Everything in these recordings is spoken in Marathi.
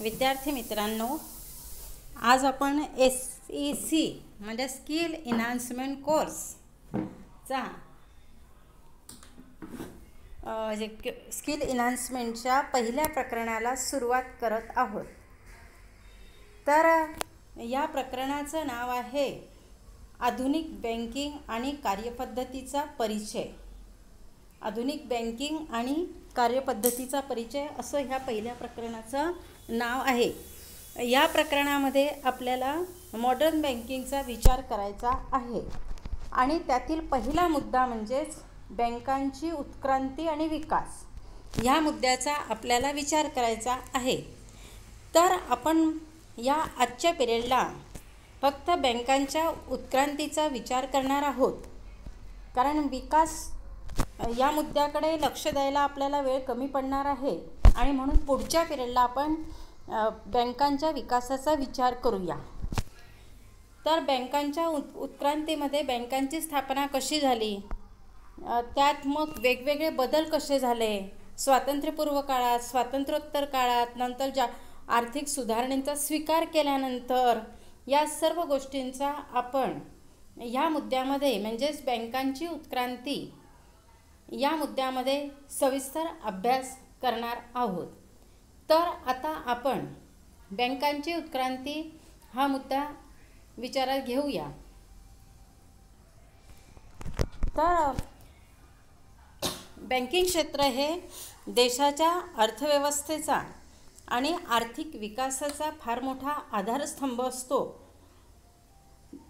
विद्यार्थी मित्रांनो, आज आपण SEC म्हणजे स्किल एनहान्समेंट कोर्सचा स्किल एनहान्समेंटच्या पहिल्या प्रकरणाला सुरुवात करत आहोत। तर या प्रकरणाचं नाव आहे आधुनिक बँकिंग आणि कार्यपद्धतीचा परिचय। आधुनिक बँकिंग आणि कार्यपद्धतीचा परिचय असं ह्या पहिल्या प्रकरणाचं नाव आहे। या प्रकरणामध्ये आपल्याला मॉडर्न बँकिंगचा विचार करायचा आहे आणि त्यातील पहिला मुद्दा म्हणजेच बँकांची उत्क्रांती आणि विकास या मुद्द्याचा आपल्याला विचार करायचा आहे। तर आपण या आजच्या पिरियडला फक्त बँकांच्या उत्क्रांतीचा विचार करणार आहोत, कारण विकास या मुद्द्याकडे लक्ष द्यायला आपल्याला वेळ कमी पडणार आहे आणि म्हणून पुढच्या पिरियडला आपण बँकांच्या विकासाचा विचार करूया। तर बँकांच्या उत्क्रांतीमध्ये बँकांची स्थापना कशी झाली, त्यात मग वेगवेगळे बदल कसे झाले, स्वातंत्र्यपूर्व काळात, स्वातंत्र्योत्तर काळात, नंतर आर्थिक सुधारणेचा स्वीकार केल्यानंतर या सर्व गोष्टींचा आपण या मुद्द्यामध्ये म्हणजेच बँकांची उत्क्रांती या मुद्द्यामध्ये सविस्तर अभ्यास करणार आहोत। तर आता आपण बँकांची उत्क्रांती हा मुद्दा विचारात घेऊया। तर बँकिंग क्षेत्र हे देशाच्या अर्थव्यवस्थेचा आणि आर्थिक विकासाचा फार मोठा आधारस्तंभ असतो।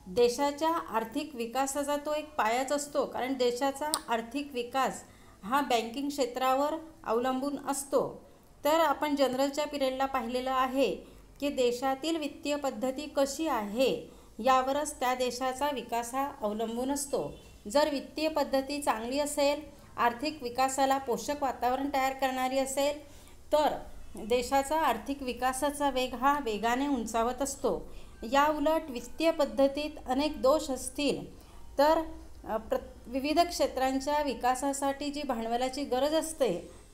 देशाच्या आर्थिक विकासाचा तो एक पायाच असतो, कारण देशाचा आर्थिक विकास हा बँकिंग क्षेत्रावर अवलंबून असतो। तर आपण जनरलच्या पिरियडला पाहिलेलं आहे की देशातील वित्तीय पद्धती कशी आहे यावरच त्या देशाचा विकास हा अवलंबून असतो। जर वित्तीय पद्धती चांगली असेल, आर्थिक विकासाला पोषक वातावरण तयार करणारी असेल, तर देशाचा आर्थिक विकासाचा वेग हा वेगाने उंचावत असतो। या उलट वित्तीय पद्धतीत अनेक दोष असतील तर विविध क्षेत्रांच्या विकासासाठी जी भांडवलाची गरज असते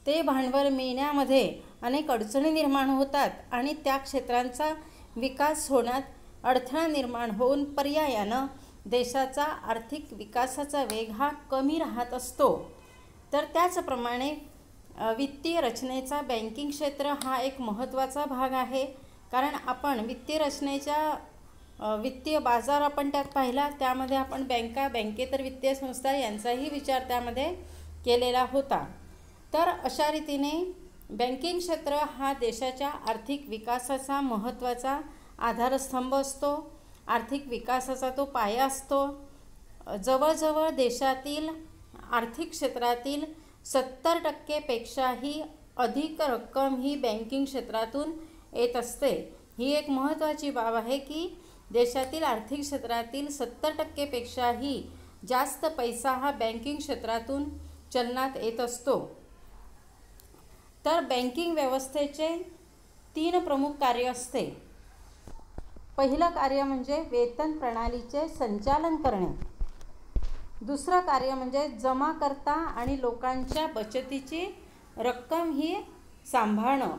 ते भांडवल मिळण्यामध्ये अनेक अडचणी निर्माण होतात आणि त्या क्षेत्रांचा विकास होण्यात अडथळा निर्माण होऊन पर्यायानं देशाचा आर्थिक विकासाचा वेग हा कमी राहत असतो। तर त्याचप्रमाणे वित्तीय रचनेचा बँकिंग क्षेत्र हा एक महत्त्वाचा भाग आहे, कारण आपण वित्तीय रचनेच्या वित्तीय बाजार आपण त्यात पाहिला, त्यामध्ये आपण बँकेतर वित्तीय संस्था यांचाही विचार त्यामध्ये केलेला होता। तर अशा रीतीने बँकिंग क्षेत्र हा देशाच्या आर्थिक विकासाचा महत्त्वाचा आधारस्तंभ असतो, आर्थिक विकासाचा तो पाया असतो। जवळजवळ देशातील आर्थिक क्षेत्रातील 70% पेक्षाही अधिक रक्कम ही बँकिंग क्षेत्रातून येत असते। ही एक महत्त्वाची बाब आहे की देशातील आर्थिक क्षेत्रातील 70% पेक्षाही जास्त पैसा हा बँकिंग क्षेत्रातून चलनात येत असतो। तर बँकिंग व्यवस्थेचे 3 प्रमुख कार्य असते। पहिलं कार्य म्हणजे वेतन प्रणालीचे संचालन करणे, दुसरं कार्य म्हणजे जमाकर्ता आणि लोकांच्या बचतीची रक्कम ही सांभाळणं।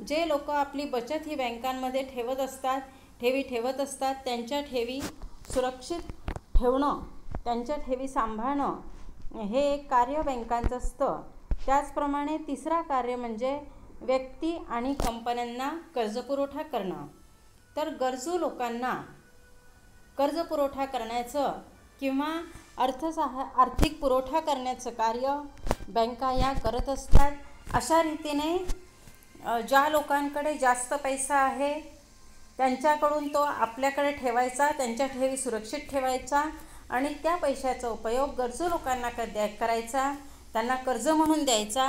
जे लोक आपली बचत ही बँकांमध्ये ठेवी ठेवत असतात त्यांच्या ठेवी सुरक्षित ठेवणं, त्यांच्या ठेवी सांभाळणं हे एक कार्य बँकांचं असतं। त्याचप्रमाणे तिसरा कार्य म्हणजे व्यक्ती आणि कंपन्यांना कर्जपुरवठा करणं। तर गरजू लोकांना कर्जपुरवठा करण्याचं किंवा आर्थिक पुरवठा करण्याचं कार्य बँका या करत असतात। अशा रीतीने ज्या लोकांकडे जास्त पैसा आहे त्यांच्याकडून तो आपल्याकडे ठेवायचा, त्यांच्या ठेवी सुरक्षित ठेवायचा आणि त्या पैशाचा उपयोग गरजू लोकांना करायचा, त्यांना कर्ज म्हणून द्यायचा।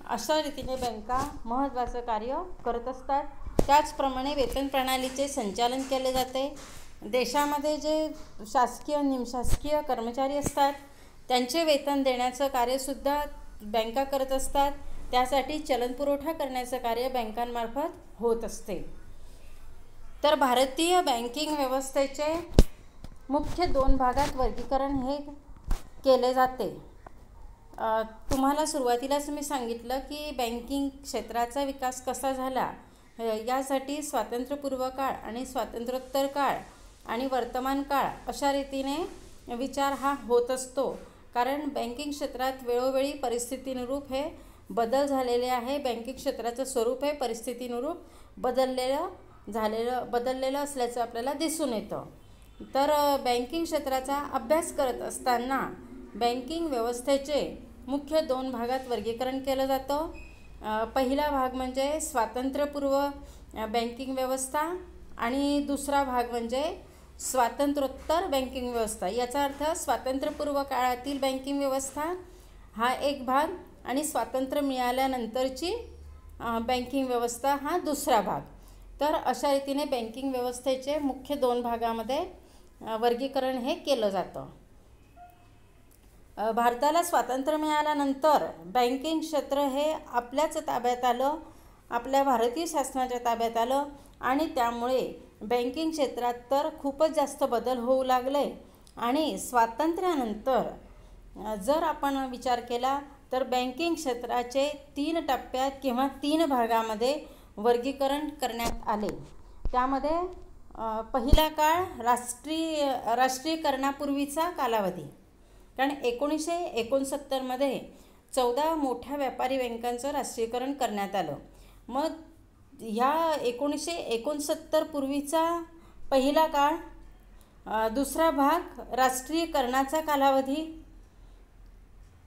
अशा रीतीने बँका महत्त्वाचं कार्य करत असतात। त्याचप्रमाणे वेतन प्रणालीचे संचालन केले जाते। देशामध्ये जे शासकीय निमशासकीय कर्मचारी असतात त्यांचे वेतन देण्याचं कार्यसुद्धा बँका करत असतात। त्यासाठी चलनपुरवठा करण्याचं कार्य बँकांमार्फत होत असते। तर भारतीय बँकिंग व्यवस्थेचे मुख्य 2 भागात वर्गीकरण हे केले जाते। तुम्हाला सुरुवातीलाच मी सांगितलं की बँकिंग क्षेत्राचा विकास कसा झाला, यासाठी स्वातंत्र्यपूर्व काळ आणि स्वातंत्र्योत्तर काळ आणि वर्तमान काळ अशा रीतीने विचार हा होत असतो. कारण बँकिंग क्षेत्रात वेळोवेळी परिस्थितीनुरूप हे बदल झालेले आहे. बँकिंग क्षेत्राचं स्वरूप हे परिस्थितीनुरूप बदललेलं असल्याचं आपल्याला दिसून येतं. तर बँकिंग क्षेत्राचा अभ्यास करत असताना बँकिंग व्यवस्थेचे मुख्य 2 भागात वर्गीकरण केलं जातं. पहिला भाग म्हणजे स्वातंत्र्यपूर्व बँकिंग व्यवस्था आणि दुसरा भाग म्हणजे स्वातंत्र्योत्तर बँकिंग व्यवस्था. याचा अर्थ स्वातंत्र्यपूर्व काळातील बँकिंग व्यवस्था हा एक भाग आणि स्वातंत्र्य मिळाल्यानंतरची बँकिंग व्यवस्था हा दुसरा भाग. तर अशा रीतीने बँकिंग व्यवस्थेचे मुख्य 2 भागामध्ये वर्गीकरण हे केलं जातं. भारताला स्वातंत्र्य मिळाल्यानंतर बँकिंग क्षेत्र हे आपल्याच ताब्यात आलं, आपल्या भारतीय शासनाच्या ताब्यात आलं आणि त्यामुळे बँकिंग क्षेत्रात तर खूपच जास्त बदल होऊ लागले. आणि स्वातंत्र्यानंतर जर आपण विचार केला तर बँकिंग क्षेत्राचे 3 टप्प्यात किंवा 3 भागामध्ये वर्गीकरण करण्यात आले. त्यामध्ये पहिला काळ राष्ट्रीयकरणापूर्वीचा कालावधी. कारण 1969मध्ये 14 मोठ्या व्यापारी बँकांचं राष्ट्रीयकरण करण्यात आलं. मग ह्या 1969 पूर्वीचा पहिला काळ, दुसरा भाग राष्ट्रीयकरणाचा कालावधी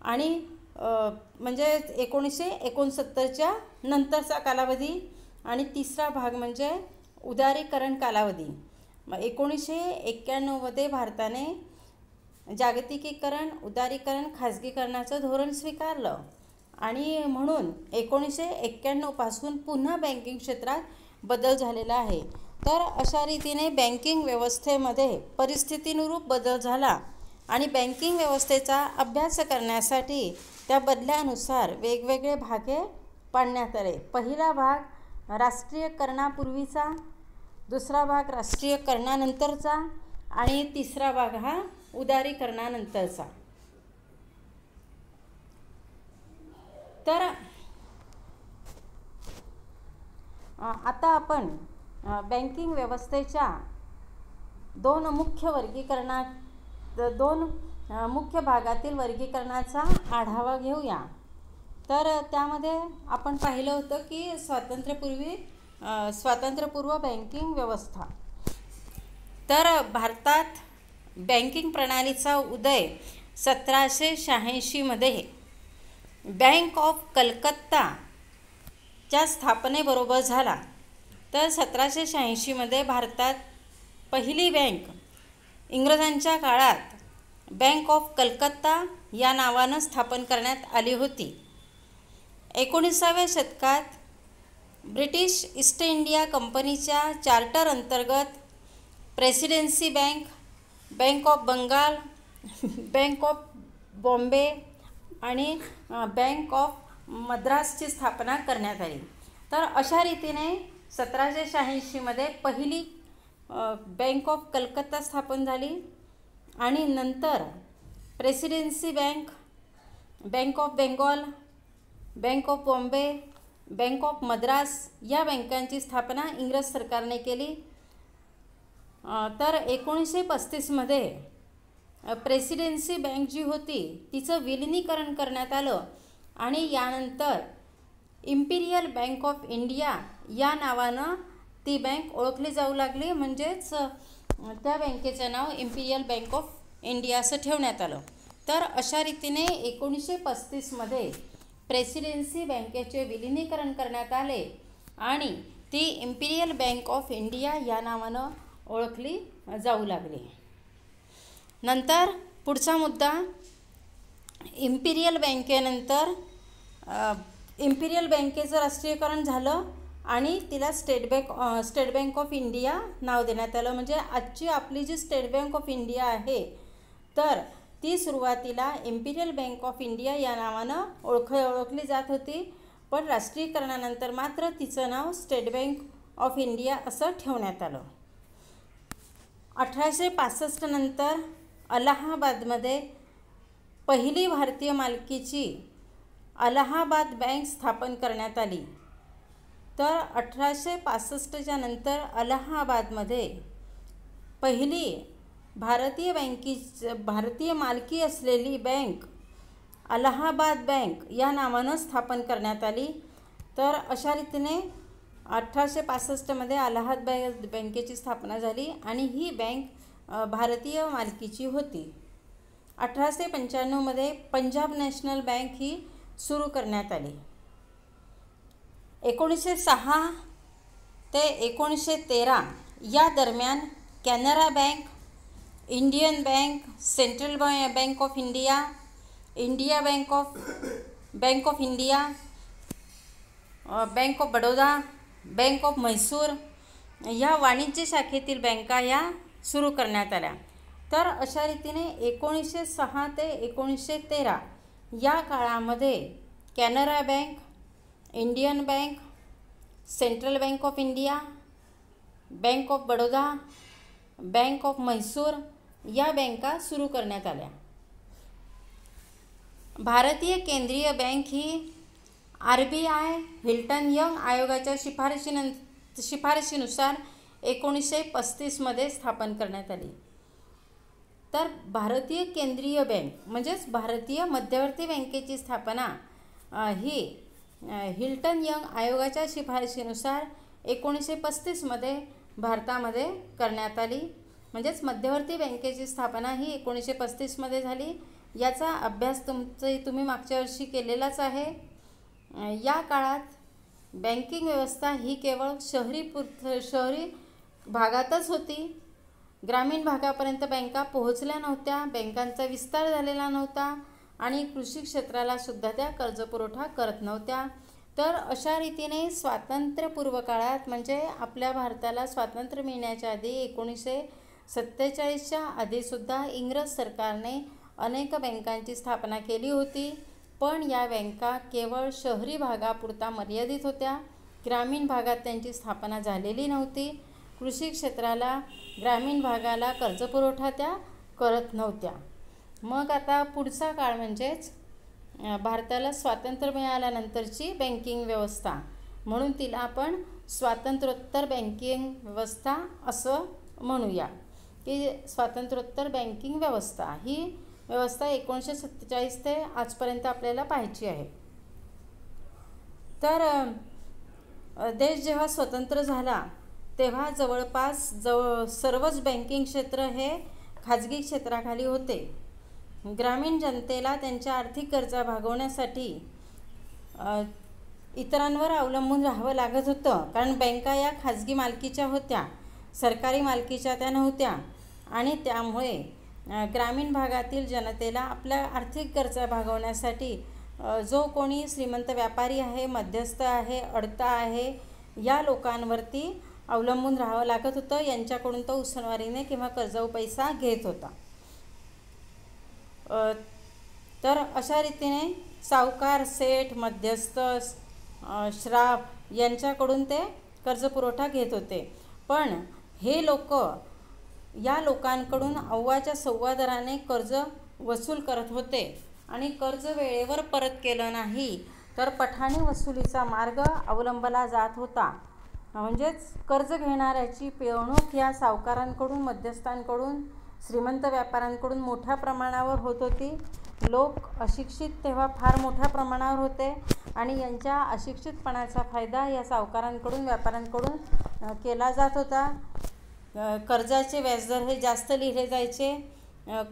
आणि म्हणजे 1969च्या नंतरचा कालावधी आणि तिसरा भाग म्हणजे उदारीकरण कालावधी. 1991मध्ये भारताने जागतिकीकरण, उदारीकरण, खाजगीकरणाचं धोरण स्वीकारलं आणि म्हणून 1991 पासून पुन्हा बँकिंग क्षेत्रात बदल झालेला आहे. तर अशा रीतीने बँकिंग व्यवस्थेमध्ये परिस्थितीनुरूप बदल झाला आणि बँकिंग व्यवस्थेचा अभ्यास करण्यासाठी त्या बदलानुसार वेगवेगळे भागे पाडण्यात आले. पहिला भाग राष्ट्रीयकरणापूर्वीचा, दुसरा भाग राष्ट्रीयकरणानंतरचा आणि तिसरा भाग हा उदारीकरणानंतरचा. तर आता आपण बँकिंग व्यवस्थेच्या 2 मुख्य भागातील वर्गीकरणाचा आढावा घेऊया. तर त्यामध्ये आपण पाहिलं होतं की स्वातंत्र्यपूर्व बँकिंग व्यवस्था. तर भारतात बँकिंग प्रणालीचा उदय 1786मध्ये बँक ऑफ कलकत्ताच्या स्थापनेबरोबर झाला. तर 1786मध्ये भारतात पहिली बँक इंग्रजांच्या काळात बँक ऑफ कलकत्ता या नावानं स्थापन करण्यात आली होती. 19व्या शतकात ब्रिटिश ईस्ट इंडिया कंपनीच्या चार्टर अंतर्गत presidency bank, bank of Bengal, bank of Bombay आणि बँक ऑफ मद्रासची स्थापना करण्यात आली. तर अशा रीतीने 1786मध्ये पहिली बँक ऑफ कलकत्ता स्थापन झाली आणि नंतर presidency bank, bank of Bengal, bank of Bombay, bank of Madras या बँकांची स्थापना इंग्रज सरकारने केली. तर 1935मध्ये प्रेसिडेन्सी बँक जी होती तिचं विलिनीकरण करण्यात आलं आणि यानंतर इम्पिरियल बँक ऑफ इंडिया या नावानं ती बँक ओळखली जाऊ लागली. म्हणजेच त्या बँकेचं नाव इम्पिरियल बँक ऑफ इंडिया असं ठेवण्यात आलं. तर अशा रीतीने 1935मध्ये प्रेसिडेन्सी बँकेचे विलिनीकरण करण्यात आले आणि ती इम्पिरियल बँक ऑफ इंडिया या नावानं ओळखली जाऊ लागली. नंतर पुढचा मुद्दा, इम्पिरियल बँकेनंतर इम्पिरियल बँकेचं राष्ट्रीयकरण झालं आणि तिला स्टेट बँक ऑफ इंडिया नाव देण्यात आलं. म्हणजे आजची आपली जी स्टेट बँक ऑफ इंडिया आहे तर ती सुरुवातीला इम्पिरियल बँक ऑफ इंडिया या नावानं ओळखली जात होती, पण राष्ट्रीयकरणानंतर मात्र तिचं नाव स्टेट बँक ऑफ इंडिया असं ठेवण्यात आलं. 1865 नंतर अलाहाबादमध्ये पहिली भारतीय मालकीची अलाहाबाद बँक स्थापन करण्यात आली. तर 1865च्या नंतर अलाहाबादमध्ये पहिली भारतीय मालकी असलेली बँक अलाहाबाद बँक या नावानं स्थापन करण्यात आली. तर अशा रीतीने 1865मध्ये अलाहाबाद बँकेची स्थापना झाली आणि ही बँक भारतीय मालकीची होती. 1895मध्ये पंजाब नॅशनल बँक ही सुरू करण्यात आली. 1906 ते 1913 या दरम्यान Canara bank, Indian bank, central Bank of India, bank of India, bank of Baroda, Bank of Mysore या वाणिज्य शाखेतील बँका या सुरू करण्यात आल्या. तर अशा रीतीने 1906 ते 1913 या काळामध्ये Canara bank, Indian bank, central Bank of India, bank of Baroda, Bank of Mysore या बँका सुरू करण्यात आल्या. भारतीय केंद्रीय बँक ही RBI हिल्टन यंग आयोगाच्या शिफारशीनुसार 1935मध्ये स्थापन करण्यात आली. तर भारतीय केंद्रीय बँक म्हणजेच भारतीय मध्यवर्ती बँकेची स्थापना ही हिल्टन यंग आयोगाच्या शिफारशीनुसार 1935मध्ये भारतामध्ये करण्यात आली. म्हणजेच मध्यवर्ती बँकेची स्थापना ही 1935मध्ये झाली. याचा अभ्यास तुम्ही मागच्या वर्षी केलेलाच आहे. या काळात बँकिंग व्यवस्था ही केवळ शहरी भागातच होती. ग्रामीण भागापर्यंत बँका पोहोचल्या नव्हत्या, बँकांचा विस्तार झालेला नव्हता आणि कृषी क्षेत्राला सुद्धा त्या कर्जपुरवठा करत नव्हत्या. तर अशा रीतीने स्वातंत्र्यपूर्व काळात म्हणजे आपल्या भारताला स्वातंत्र्य मिळण्याच्या आधी 1947च्या आधीसुद्धा इंग्रज सरकारने अनेक बँकांची स्थापना केली होती. पण या बँका केवळ शहरी भागापुरता मर्यादित होत्या. ग्रामीण भागात त्यांची स्थापना झालेली नव्हती. कृषी क्षेत्राला, ग्रामीण भागाला कर्जपुरवठा त्या करत नव्हत्या. मग आता पुढचा काळ म्हणजेच भारताला स्वातंत्र्य मिळाल्यानंतरची बँकिंग व्यवस्था, म्हणून तिला आपण स्वातंत्र्योत्तर बँकिंग व्यवस्था असं म्हणूया. की स्वातंत्र्योत्तर बँकिंग व्यवस्था ही व्यवस्था 1947 ते आजपर्यंत आपल्याला पाहायची आहे. तर देश जेव्हा स्वतंत्र झाला तेव्हा जवळपास सर्वच बँकिंग क्षेत्र हे खाजगी क्षेत्राखाली होते. ग्रामीण जनतेला त्यांच्या आर्थिक गरजा भागवण्यासाठी इतरांवर अवलंबून राहावं लागत होतं. कारण बँका या खाजगी मालकीच्या होत्या, सरकारी मालकीच्या त्या नव्हत्या आणि त्यामुळे ग्रामीण भागातील जनतेला आपल्या आर्थिक गरजा भागवण्यासाठी जो कोणी श्रीमंत व्यापारी आहे, मध्यस्थ आहे, अडता आहे या लोकांवरती अवलंबून राहावं लागत होतं. यांच्याकडून तो उसनवारीने किंवा कर्जाऊ पैसा घेत होता. तर अशा रीतीने सावकार, सेठ, मध्यस्थ, श्राफ यांच्याकडून ते कर्जपुरवठा घेत होते. पण हे लोक या लोकांकडून अव्वाच्या सव्वा दराने कर्ज वसूल करत होते आणि कर्ज वेळेवर परत केलं नाही तर पठाणी वसुलीचा मार्ग अवलंबला जात होता. म्हणजेच कर्ज घेणाऱ्याची पिळवणूक या सावकारांकडून, मध्यस्थांकडून, श्रीमंत व्यापाऱ्यांकडून मोठ्या प्रमाणावर होत होती. लोक अशिक्षित तेव्हा फार मोठ्या प्रमाणावर होते आणि यांच्या अशिक्षितपणाचा फायदा या सावकारांकडून, व्यापाऱ्यांकडून केला जात होता. कर्जाचे व्याजदर हे जास्त लिहिले जायचे.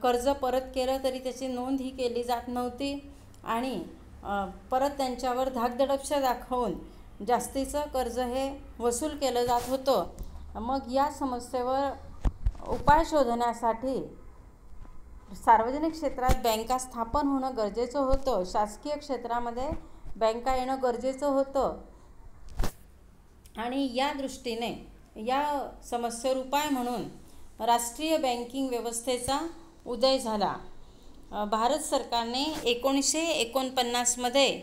कर्ज परत केलं तरी त्याची नोंद ही केली जात नव्हती आणि परत त्यांच्यावर धाकदडपशा दाखवून जास्तीचं कर्ज हे वसूल केलं जात होतं. मग या समस्येवर उपाय शोधण्यासाठी सार्वजनिक क्षेत्रात बँका स्थापन होणं गरजेचं होतं. शासकीय क्षेत्रामध्ये बँका येणं गरजेचं होतं आणि या दृष्टीने या समस्येवर उपाय म्हणून राष्ट्रीय बँकिंग व्यवस्थेचा उदय झाला. भारत सरकारने 1949मध्ये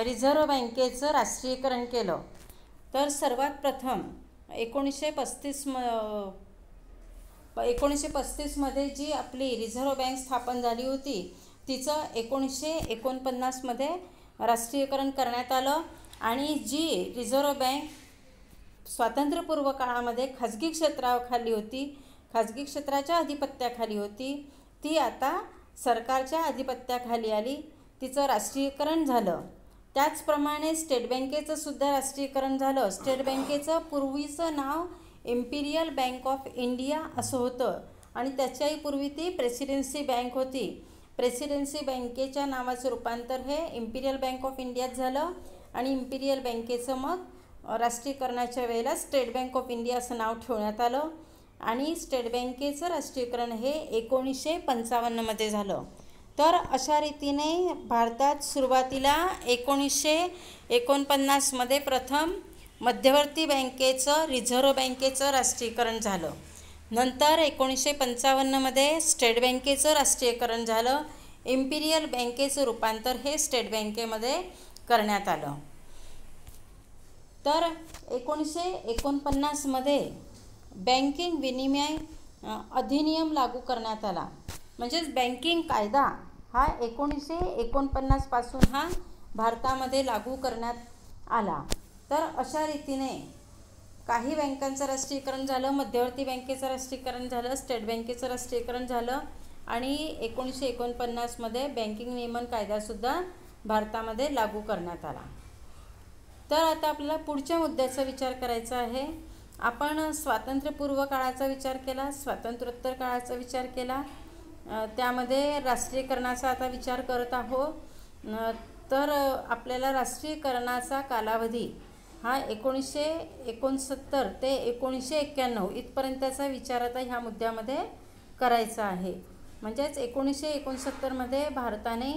रिझर्व्ह बँकेचं राष्ट्रीयकरण केलं. तर सर्वात प्रथम 1935मध्ये जी आपली रिझर्व्ह बँक स्थापन झाली होती तिचं 1949मध्ये राष्ट्रीयकरण करण्यात आलं आणि जी रिझर्व्ह बँक स्वातंत्र्यपूर्व काळामध्ये खाजगी क्षेत्राखाली होती, खाजगी क्षेत्राच्या अधिपत्याखाली होती, ती आता सरकारच्या अधिपत्याखाली आली, तिचं राष्ट्रीयकरण झालं. त्याचप्रमाणे स्टेट बँकेचं सुद्धा राष्ट्रीयकरण झालं. स्टेट बँकेचं पूर्वीचं नाव इम्पिरियल बँक ऑफ इंडिया असं होतं आणि त्याच्याही पूर्वी ती प्रेसिडेन्सी बँक होती. प्रेसिडेन्सी बँकेच्या नावाचं रूपांतर हे इम्पिरियल बँक ऑफ इंडियात झालं आणि इम्पिरियल बँकेचं मग राष्ट्रीयकरणाच्या वेळेला स्टेट बँक ऑफ इंडिया असं नाव ठेवण्यात आलं आणि स्टेट बँकेचं राष्ट्रीयकरण हे 1955मध्ये झालं. तर अशा रीतीने भारतात सुरुवातीला 1949मध्ये प्रथम मध्यवर्ती बँकेचं, रिझर्व्ह बँकेचं राष्ट्रीयकरण झालं. नंतर 1955मध्ये स्टेट बँकेचं राष्ट्रीयकरण झालं. इम्पिरियल बँकेचं रूपांतर हे स्टेट बँकेमध्ये करण्यात आलं. तर 1949मध्ये बँकिंग विनिमय अधिनियम लागू करण्यात आला. म्हणजेच बँकिंग कायदा हा 1949 पासून हा भारतामध्ये लागू करण्यात आला. तर अशा रीतीने काही बँकांचं राष्ट्रीयकरण झालं, मध्यवर्ती बँकेचं राष्ट्रीयकरण झालं, स्टेट बँकेचं राष्ट्रीयकरण झालं आणि 1949मध्ये बँकिंग नियमन कायदासुद्धा भारतामध्ये लागू करण्यात आला. तर आता आपल्याला पुढच्या मुद्द्याचा विचार करायचा आहे. आपण स्वातंत्र्यपूर्व काळाचा विचार केला, स्वातंत्र्योत्तर काळाचा विचार केला, त्यामध्ये राष्ट्रीयकरणाचा आता विचार करत आहोत. तर आपल्याला राष्ट्रीयकरणाचा कालावधी हा 1969 ते 1991 इथपर्यंतचा विचार आता ह्या मुद्द्यामध्ये करायचा आहे. म्हणजेच 1969मध्ये भारताने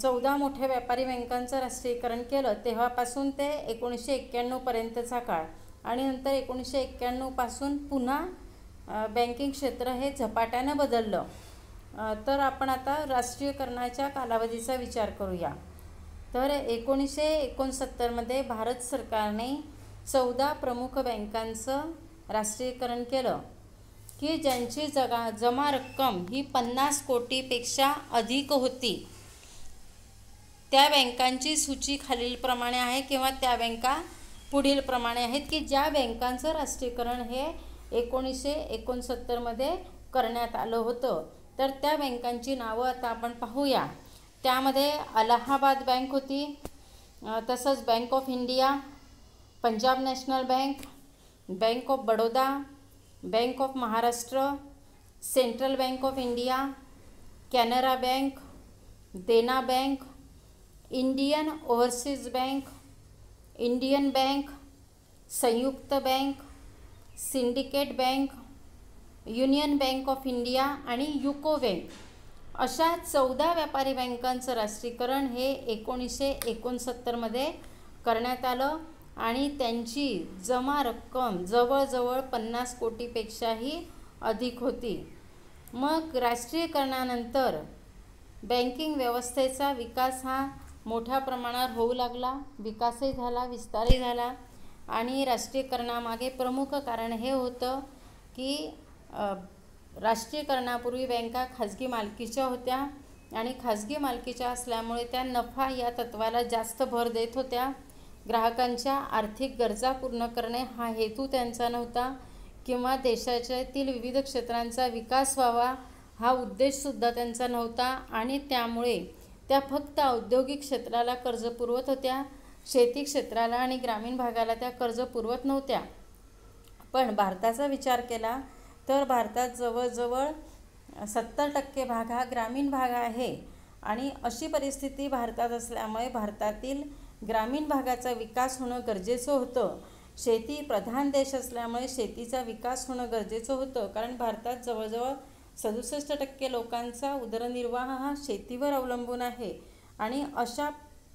14 मोठ्या व्यापारी बँकांचं राष्ट्रीयकरण केलं. तेव्हापासून ते 1991पर्यंतचा काळ आणि नंतर 1991 पासून पुन्हा बँकिंग क्षेत्र हे झपाट्यानं बदललं. तर आपण आता राष्ट्रीयकरणाच्या कालावधीचा विचार करूया. तर 1969मध्ये भारत सरकारने 14 प्रमुख बँकांचं राष्ट्रीयकरण केलं की ज्यांची जमा रक्कम ही 50 कोटीपेक्षा अधिक होती. त्या बँकांची सूची खालीलप्रमाणे आहे किंवा त्या बँका पुढील प्रमाणे आहेत की ज्या बँकांचं राष्ट्रीयकरण हे 1969मध्ये करण्यात आलं होतं. तर त्या बँकांची नावं आता आपण पाहूया. त्यामध्ये अलाहाबाद बँक होती, तसंच Bank of India, Punjab National Bank, bank of Baroda, Bank of Maharashtra, Central Bank of India, Canara Bank, Dena Bank, Indian Overseas Bank, Indian Bank, संयुक्त Bank, Syndicate Bank, Union Bank of India आणि युको बँक अशा 14 व्यापारी बँकांचं राष्ट्रीयकरण हे 1969मध्ये करण्यात आलं आणि त्यांची जमा रक्कम जवळजवळ 50 कोटीपेक्षाही अधिक होती. मग राष्ट्रीयकरणानंतर बँकिंग व्यवस्थेचा विकास हा मोठ्या प्रमाणावर होऊ लागला, विकासही झाला, विस्तारही झाला आणि राष्ट्रीयकरणामागे प्रमुख कारण हे होतं की राष्ट्रीयकरणापूर्वी बँका खाजगी मालकीच्या होत्या आणि खाजगी मालकीच्या असल्यामुळे त्या नफा या तत्वाला जास्त भर देत होत्या. ग्राहकांच्या आर्थिक गरजा पूर्ण करणे हा हेतू त्यांचा नव्हता किंवा देशाच्यातील विविध क्षेत्रांचा विकास व्हावा हा उद्देशसुद्धा त्यांचा नव्हता आणि त्यामुळे त्या फक्त औद्योगिक क्षेत्राला कर्ज पुरवत होत्या. शेती क्षेत्राला आणि ग्रामीण भागाला त्या कर्ज पुरवत नव्हत्या. पण भारताचा विचार केला तर भारतात जवळजवळ 70% भाग हा ग्रामीण भाग आहे आणि अशी परिस्थिती भारतात असल्यामुळे भारतातील ग्रामीण भागाचा विकास होणं गरजेचं होतं. शेती प्रधान देश असल्यामुळे शेतीचा विकास होणं गरजेचं होतं कारण भारतात जवळजवळ 67% लोकांचा उदरनिर्वाह हा शेतीवर अवलंबून आहे आणि अशा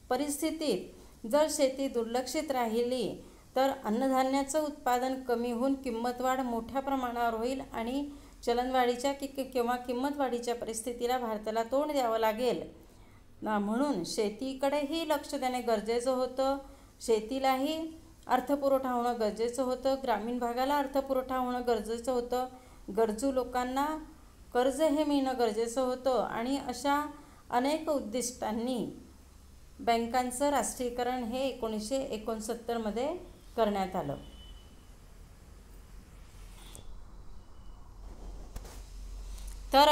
परिस्थितीत जर शेती दुर्लक्षित राहिली तर अन्नधान्याचं उत्पादन कमी होऊन किंमतवाढ मोठ्या प्रमाणावर होईल आणि चलनवाढीच्या किंवा किंमतवाढीच्या परिस्थितीला भारताला तोंड द्यावं लागेल. म्हणून शेतीकडेही लक्ष देणे गरजेचं होतं, शेतीलाही अर्थपुरवठा होणं गरजेचं होतं, ग्रामीण भागाला अर्थपुरवठा होणं गरजेचं होतं, गरजू लोकांना कर्ज हे मिळणं गरजेचं होतं आणि अशा अनेक उद्दिष्टांनी बँकांचं राष्ट्रीयकरण हे 1969मध्ये करण्यात आलं. तर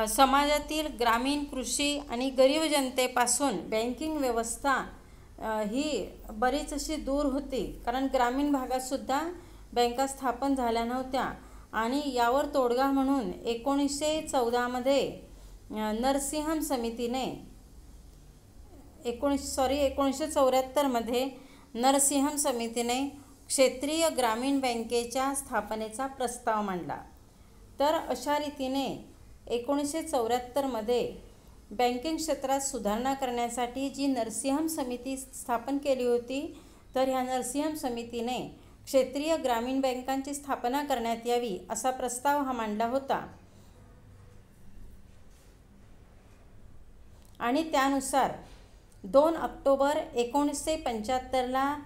समाजातील ग्रामीण, कृषी आणि गरीब जनतेपासून बँकिंग व्यवस्था ही बरीच अशी दूर होती, कारण ग्रामीण भागातसुद्धा बँका स्थापन झाल्या नव्हत्या. आणि यावर तोडगा म्हणून 1914मध्ये नरसिंहम समितीने 1974मध्ये नरसिंहम समितीने क्षेत्रीय ग्रामीण बँकेच्या स्थापनेचा प्रस्ताव मांडला. तर अशा रीतीने 1974मध्ये बँकिंग क्षेत्रात सुधारणा करण्यासाठी जी नरसिंहम समिती स्थापन केली होती, तर ह्या नरसिंहम समितीने क्षेत्रीय ग्रामीण बँकांची स्थापना करण्यात यावी असा प्रस्ताव हा मांडला होता. आणि त्यानुसार 2 ऑक्टोबर 1975ला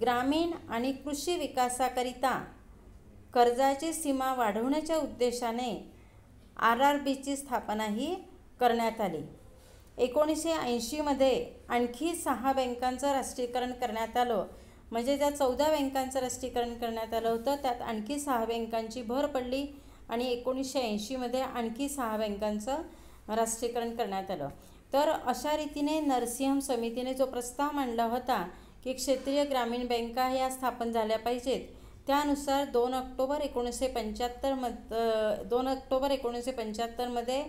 ग्रामीण आणि कृषी विकासाकरिता कर्जाची सीमा वाढवण्याच्या उद्देशाने RRBची स्थापनाही करण्यात आली. 1980मध्ये आणखी 6 बँकांचं राष्ट्रीयकरण करण्यात आलं. म्हणजे त्या 14 बँकांचं राष्ट्रीयकरण करण्यात आलं होतं, त्यात आणखी 6 बँकांची भर पडली आणि 1980मध्ये आणखी 6 बँकांचं राष्ट्रीयकरण करण्यात आलं. तर अशा रीतीने नरसिंहम समितीने जो प्रस्ताव मांडला होता की क्षेत्रीय ग्रामीण बँका ह्या स्थापन झाल्या पाहिजेत, त्यानुसार 2 ऑक्टोबर 1975मध्ये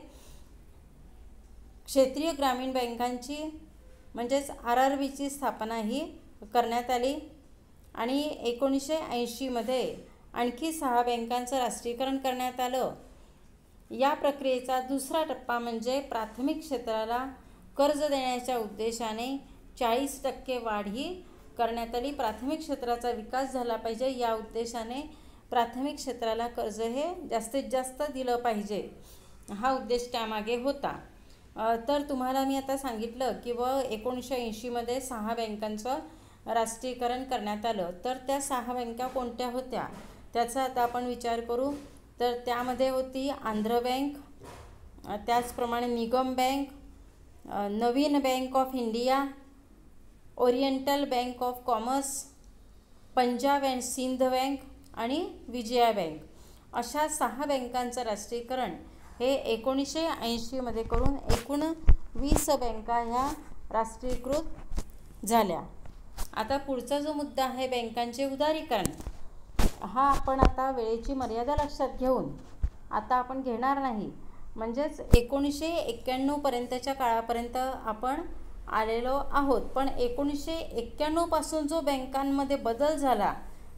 क्षेत्रीय ग्रामीण बँकांची म्हणजेच RRBची स्थापना ही करण्यात आली. आणि 1980मध्ये आणखी 6 बँकांचं राष्ट्रीयकरण करण्यात आलं. या प्रक्रियेचा दुसरा टप्पा म्हणजे प्राथमिक क्षेत्राला कर्ज देण्याच्या उद्देशाने 40% वाढ ही करण्यात आली. प्राथमिक क्षेत्राचा विकास झाला पाहिजे या उद्देशाने प्राथमिक क्षेत्राला कर्ज हे जास्तीत जास्त दिलं पाहिजे, हा उद्देश त्यामागे होता. तर तुम्हाला मी आता सांगितलं की 1980मध्ये 6 बँकांचं राष्ट्रीयकरण करण्यात आलं. तर त्या 6 बँका कोणत्या होत्या त्याचा आता आपण विचार करू. तर त्यामध्ये होती आंध्र बँक, त्याचप्रमाणे निगम बँक, नवीन Bank of India, Oriental Bank of Commerce, Punjab and Sind Bank आणि विजया बँक. अशा 6 बँकांचं राष्ट्रीयकरण हे 1980मध्ये करून एकूण 20 बँका ह्या राष्ट्रीयकृत झाल्या. आता पुढचा जो मुद्दा आहे बँकांचे उदारीकरण, हा आपण आता वेळेची मर्यादा लक्षात घेऊन आता आपण घेणार नाही. म्हणजेच 1991पर्यंतच्या काळापर्यंत आपण आलेलो आहोत. पण 1991 पासून जो बँकांमध्ये बदल झाला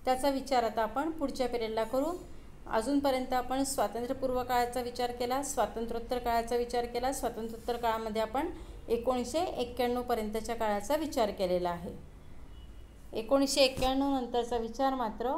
त्याचा विचार आता आपण पुढच्या पिरियडला करू. अजूनपर्यंत आपण स्वातंत्र्यपूर्व काळाचा विचार केला, स्वातंत्र्योत्तर काळाचा विचार केला. स्वातंत्र्योत्तर काळामध्ये आपण 1991पर्यंतच्या काळाचा विचार केलेला आहे. 1991 नंतरचा विचार मात्र